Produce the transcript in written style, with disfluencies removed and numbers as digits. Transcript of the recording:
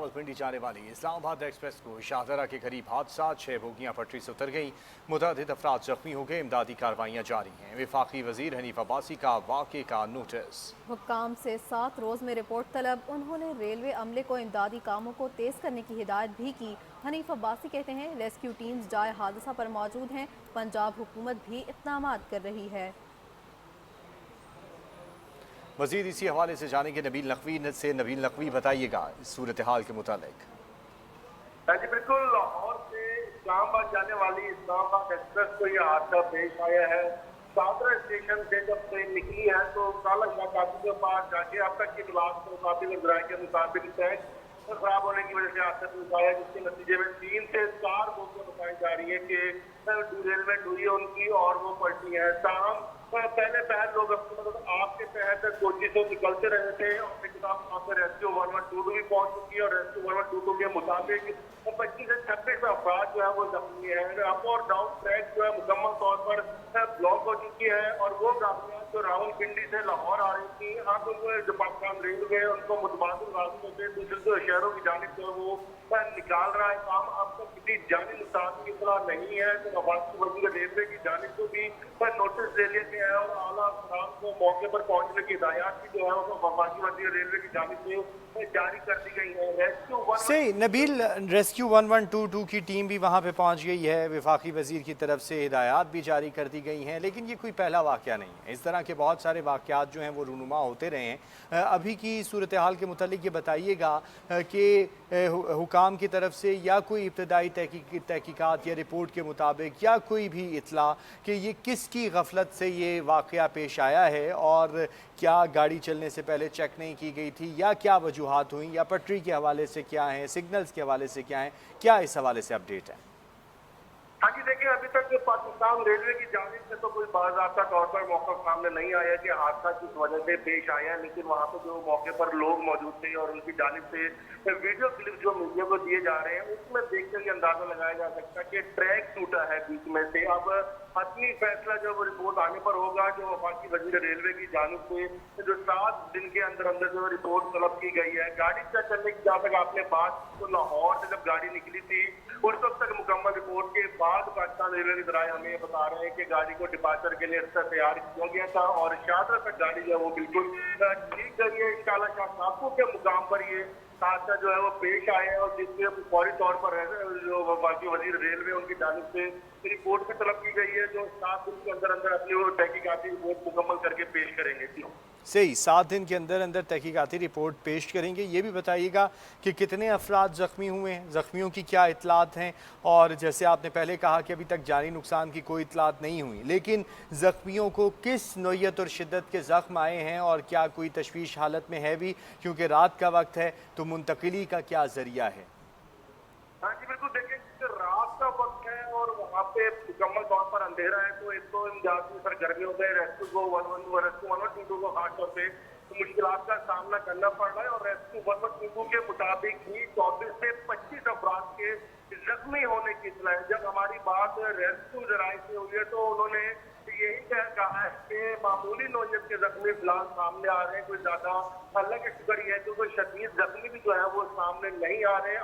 रावलपिंडी जाने वाली इस्लामाबाद एक्सप्रेस को शाहदरा के करीब हादसा 6 बोगियां पटरी से उतर गई। मुतअद्दिद अफराद जख्मी हो गए। इमदादी कार्रवाइयां जारी हैं। वफाकी वजीर हनीफ अब्बासी का वाक़े का नोटिस। हुक्काम से 7 रोज़ में रिपोर्ट तलब। उन्होंने रेलवे अमले को इमदादी कामों को तेज़ करने की हिदायत भी की। हनीफ अब्बासी कहते हैं रेस्क्यू टीम्स जाए हादसा पर मौजूद हैं। पंजाब हुकूमत भी इक़दामात कर रही है। मजीद इसी हवाले से जानेंगे नबील नकवी से। नबील नकवी बताइएगा सूरत हाल के मुतालिक। जी बिल्कुल, लाहौर से इस्लामाबाद जाने वाली इस्लामाबाद एक्सप्रेस को यह हादसा पेश आया है। सादरा स्टेशन से जब ट्रेन निकली है तो काला शाह काफी के पास जाके अब तक की इतलात के मुताबिक के मुताबिक ट्रैक खराब होने की वजह से हादसा पेश आया, जिसके नतीजे में 3 से 4 बोगियां बताई जा रही है कि डिरेलमेंट हुई है उनकी और वो पलटी है। ताहम पहले पहल लोग आपके तहत कोची से निकलते रहे थे और वहाँ पे रेस्क्यू 1122 भी पहुंच चुकी है और रेस्क्यू 1122 के मुताबिक 25 से 26 अफराद जो है वो जख्मी है। अप और डाउन ट्रैक जो है मुकम्मल तौर पर ब्लॉक हो चुकी है और वो गाड़ियाँ जो रावलपिंडी से लाहौर आ रही थी, अब उनको जो पाकिस्तान रेलवे उनको मुतबादिल रास्तों से दूसरे शहरों की जानिब जो है वो निकाल रहा है काम। अब तक किसी जानी नुकसान की इतला नहीं है तो वफाकी वजीर रेलवे की जानिब को भी नोटिस दे लिए गए हैं और आला अफसरान को मौके पर पहुंचने की हिदायत भी जो है वो वफाकी वजीर रेलवे की जानिब से जारी कर दी गई है। सही नबील, रेस्क्यू 1122 की टीम भी वहाँ पे पहुँच गई है। वफाकी वजीर की तरफ से हिदायत भी जारी कर दी गई हैं, लेकिन ये कोई पहला वाक़या नहीं है। इस तरह के बहुत सारे वाक़यात जो हैं वो रूनुमा होते रहे हैं। अभी की सूरत हाल के मुतालिक ये बताइएगा कि हुकाम की तरफ से या कोई इब्तदाई तहकीकात या रिपोर्ट के मुताबिक या कोई भी इतला कि ये किसकी गफलत से ये वाक़या पेश आया है और क्या गाड़ी चलने से पहले चेक नहीं की गई थी या क्या वजूहात हुई या पटरी के हवाले से क्या है, सिग्नल्स के हवाले से क्या है, क्या इस हवाले से अपडेट है? हाँ जी, देखिए अभी तक पाकिस्तान रेलवे की जानिब से तो कोई बाज़ाब्ता तौर पर मौका सामने नहीं आया कि हादसा किस वजह से पेश आया, लेकिन वहाँ पे जो मौके पर लोग मौजूद थे और उनकी जानिब से वीडियो क्लिप जो मीडिया को दिए जा रहे हैं उसमें देखकर ये अंदाजा लगाया जा सकता है कि ट्रैक टूटा है बीच में से। अब हतमी फैसला जब रिपोर्ट आने पर होगा जो वफाकी वजीर रेलवे की जानिब से जो 7 दिन के अंदर अंदर जो रिपोर्ट तलब की गई है। गाड़ी चेक करने की जहाँ तक आपने बात तो लाहौर से जब गाड़ी निकली थी उस वक्त तक मुकम्मल रिपोर्ट के बाद पाकिस्तान रेलवे के जराये हमें बता रहे हैं कि गाड़ी को डिपार्चर के लिए तैयार किया गया था और शाहदरा तक गाड़ी जो है वो बिल्कुल ठीक करिए। इंशाल्लाह शाह के मुकाम पर ये हादसा जो है वो पेश आए हैं और जिसके फौरी तौर पर जो वफाकी वजीर रेलवे उनकी जानिब से रिपोर्ट भी तलब की गई है जो 7 दिन के अंदर अंदर अपनी वो तहकीकाती रिपोर्ट मुकम्मल करके पेश करेंगे। सही, 7 दिन के अंदर अंदर तहकीकाती रिपोर्ट पेश करेंगे। ये भी बताइएगा कि कितने अफराद ज़ख्मी हुए हैं, ज़ख्मियों की क्या इतलात हैं, और जैसे आपने पहले कहा कि अभी तक जानी नुकसान की कोई इतलात नहीं हुई, लेकिन ज़ख्मियों को किस नौयत और शिद्दत के ज़ख्म आए हैं और क्या कोई तशवीश हालत में है भी, क्योंकि रात का वक्त है तो मुंतकिली का क्या ज़रिया है? हाँ जी बिल्कुल, देखिए रात का वक्त है और वहाँ पे मुकम्मल तौर पर अंधेरा है तो एक तो इमदादी सरगर्मियों में रेस्क्यू को 1122 को खास तौर पे मुश्किलात का सामना करना पड़ रहा है और रेस्क्यू 1122 के मुताबिक ही 24 से 25 अफराद के जख्मी होने की इतला है। जब हमारी बात रेस्क्यू जराये से हुई है तो उन्होंने यही कहा है कि मामूली नौयत के जख्मी फिलहाल सामने आ रहे हैं, कोई ज्यादा अल्लाह की शुक्र है कि कोई शदीद जख्मी भी जो है वो सामने नहीं आ रहे हैं।